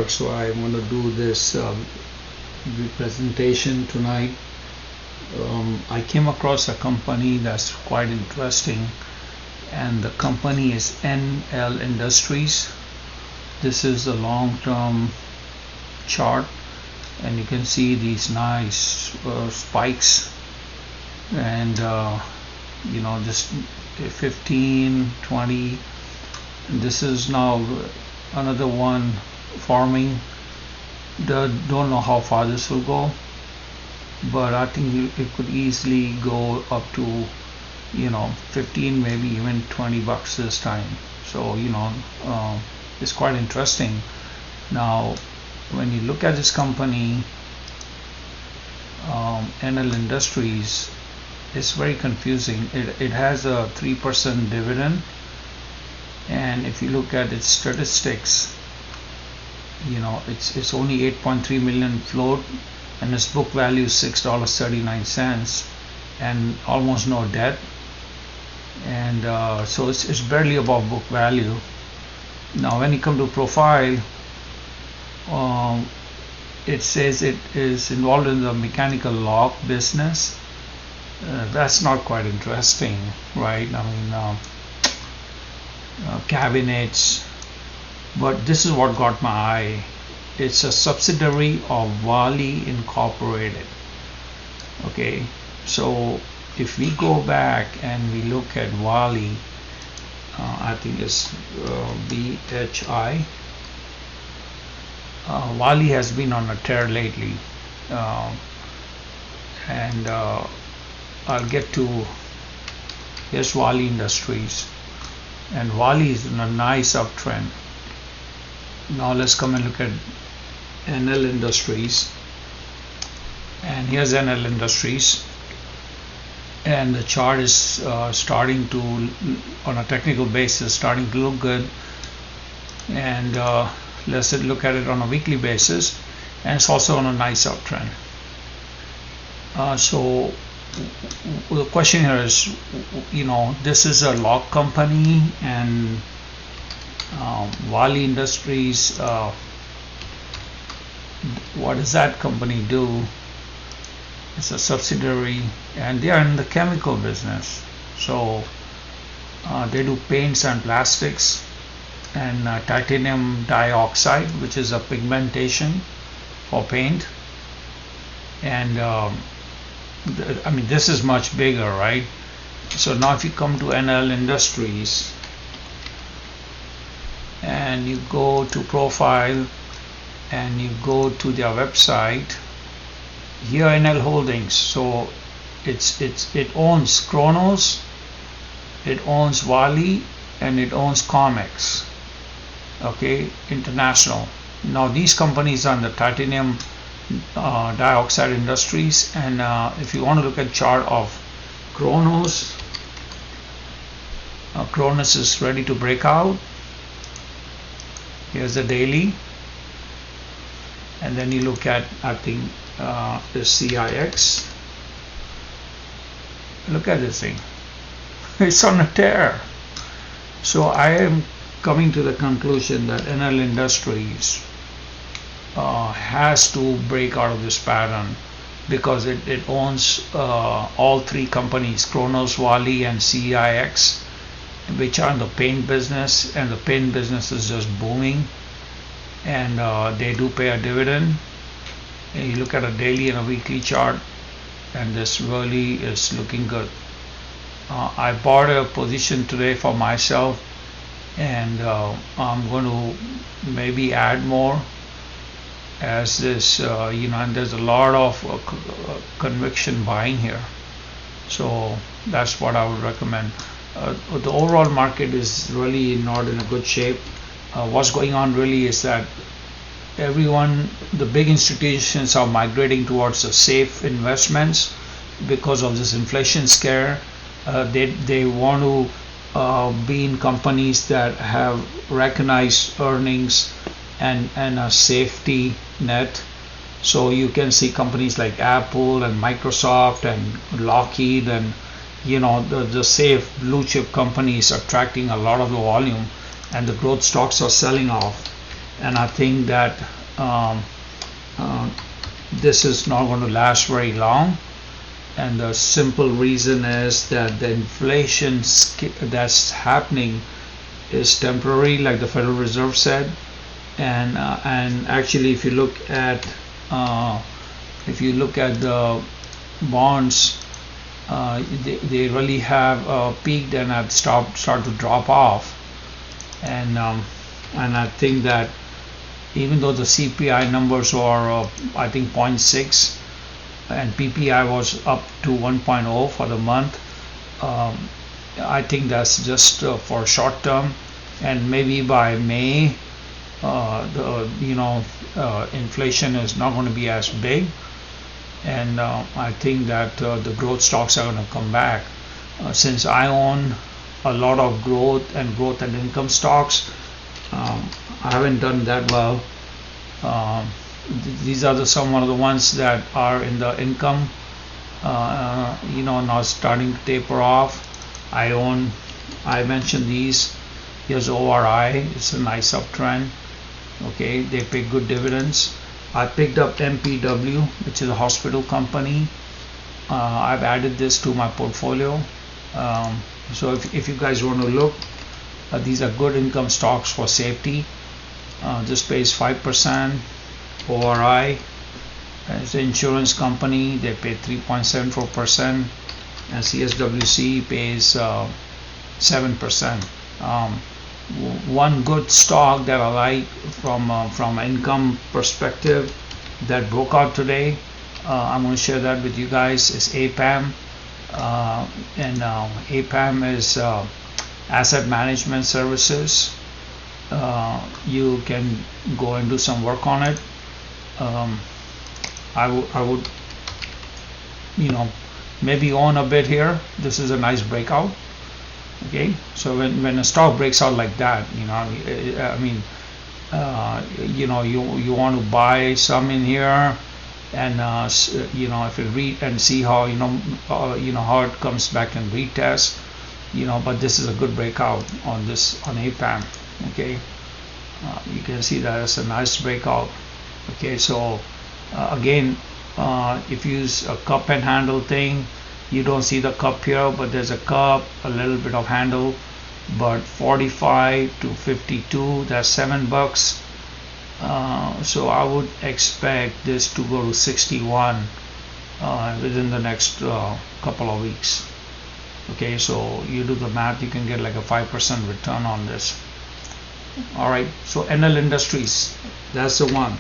That's why I want to do this presentation tonight. I came across a company that's quite interesting, and the company is NL Industries. This is the long-term chart, and you can see these nice spikes, and just 15, 20. This is now another one forming. Don't know how far this will go, but I think it could easily go up to 15, maybe even $20 this time. So it's quite interesting. Now when you look at this company, NL Industries, it's very confusing. It has a 3% dividend, and if you look at its statistics, it's only 8.3 million float, and its book value is $6.39, and almost no debt, and so it's barely above book value. Now when you come to profile, it says it is involved in the mechanical lock business. That's not quite interesting, right? I mean, cabinets. But this is what got my eye. It's a subsidiary of Wally Incorporated. Okay, so if we go back and we look at Wally, I think it's BHI. Wally has been on a tear lately, and I'll get to, here's Wally Industries, and Wally is in a nice uptrend. Now let's come and look at NL Industries, and here's NL Industries, and the chart is starting to, on a technical basis, starting to look good. And let's look at it on a weekly basis, and it's also on a nice uptrend. So the question here is, this is a lock company, and Wally Industries, what does that company do? It's a subsidiary, and they are in the chemical business. So they do paints and plastics, and titanium dioxide, which is a pigmentation for paint. And I mean, this is much bigger, right? So now if you come to NL Industries and you go to profile and you go to their website, here NL Holdings, so it owns Kronos, it owns Wally, and it owns Comex, okay, International. Now these companies are in the titanium dioxide industries, and if you want to look at chart of Kronos, Kronos is ready to break out. Here's the daily, and then you look at, I think, the CIX. Look at this thing, it's on a tear. So I am coming to the conclusion that NL Industries has to break out of this pattern, because it owns all three companies, Kronos, Wally, and CIX, which are in the paint business, and the paint business is just booming, and they do pay a dividend. And you look at a daily and a weekly chart, and this really is looking good. I bought a position today for myself, and I'm going to maybe add more as this, and there's a lot of conviction buying here. So that's what I would recommend. The overall market is really not in a good shape. What's going on really is that the big institutions are migrating towards the safe investments because of this inflation scare. They want to be in companies that have recognized earnings and a safety net. So you can see companies like Apple and Microsoft and Lockheed, and the safe blue chip companies attracting a lot of the volume, and the growth stocks are selling off. and I think that um, uh, this is not going to last very long. And the simple reason is that the inflation that's happening is temporary, like the Federal Reserve said. And actually, if you look at the bonds, they really have peaked and have started to drop off. And I think that even though the CPI numbers are I think 0.6 and PPI was up to 1.0 for the month, I think that's just for short term, and maybe by May inflation is not going to be as big, and I think that the growth stocks are going to come back. Since I own a lot of growth and income stocks, I haven't done that well. These are some of the ones that are in the income, now starting to taper off. I mentioned these. Here's ORI. It's a nice uptrend. Okay, they pay good dividends. I picked up MPW, which is a hospital company. I've added this to my portfolio. So if you guys want to look, these are good income stocks for safety. This pays 5%. ORI is an insurance company. They pay 3.74%, and CSWC pays 7%. One good stock that I like from an income perspective that broke out today, I'm going to share that with you guys, is APAM. And APAM is asset management services. You can go and do some work on it. I would maybe own a bit here. This is a nice breakout. Okay, so when a stock breaks out like that, I mean, you want to buy some in here, and if you read and see how how it comes back and retest, but this is a good breakout on APAM. Okay, you can see that it's a nice breakout. Okay, so again, if you use a cup and handle thing, you don't see the cup here, but there's a cup, a little bit of handle. But 45 to 52, that's $7. So I would expect this to go to 61 within the next couple of weeks. Okay, so you do the math, you can get like a 5% return on this. All right, so Enel Industries, that's the one.